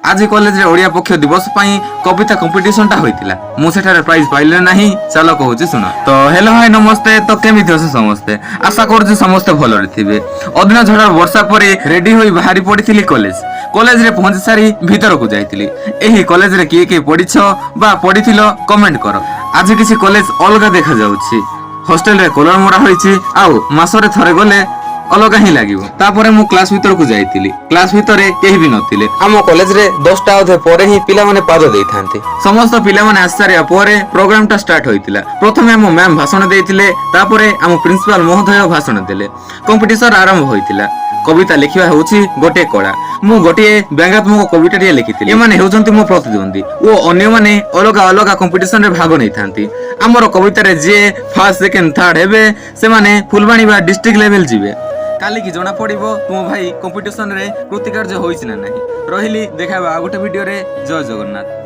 आज कॉलेज रे ओडिया पक्ष दिवस पई कविता कंपटीशनटा होइतिला मु सेठारे प्राइज पाइले नाही चलो कहूची सुन। तो हेलो हाय नमस्ते। तो केमिति असे समस्ते आशा करू समस्ते भलो रे थिबे। अदिन झड़ वर्षा परे रेडी होई बाहरी पड़िथिली कॉलेज रे पहुंच सारी भीतर को जाइतिली। एही कॉलेज रे किए पढ़िछ बा पढ़िथिलो कमेंट करो। आज किसी कॉलेज अलग देखा जाउछि। हॉस्टल रे कलर मरा होइछि आउ मासरे थरे गले अलग ही लागिवो। तापरे मु क्लास भीतर को जाइतिली। क्लास भीतरे केही भी नथिले। आम कॉलेज रे 10टा अधे परे ही पिला माने पाद देइथांते। समस्त पिला माने आसारिया परे प्रोग्रामटा स्टार्ट होइतिला। प्रथमे हम मैम भाषण देइतिले, तापरे हम प्रिंसिपल महोदय भाषण देले। कंपटीशन आरंभ होइतिला। कविता लिखिबा होउछि गोटे कला। मु गोटे व्यंगात्मक कविताटिए लिखितिली। एमाने हेउचंती मो प्रतिद्वंदी ओ अन्य माने अलगा अलगा कंपटीशन रे भाग नैथांती। हमर कविता रे जे फर्स्ट सेकंड थर्ड हेबे से माने फुलबाणी बा डिस्ट्रिक्ट लेवल जिवे। काली की जना पड़िबो तुम भाई कंपटीशन रे कृतिकार्य होइछि ना नाही। रहिली देखाबा आ गोटे वीडियो रे। जय जगन्नाथ।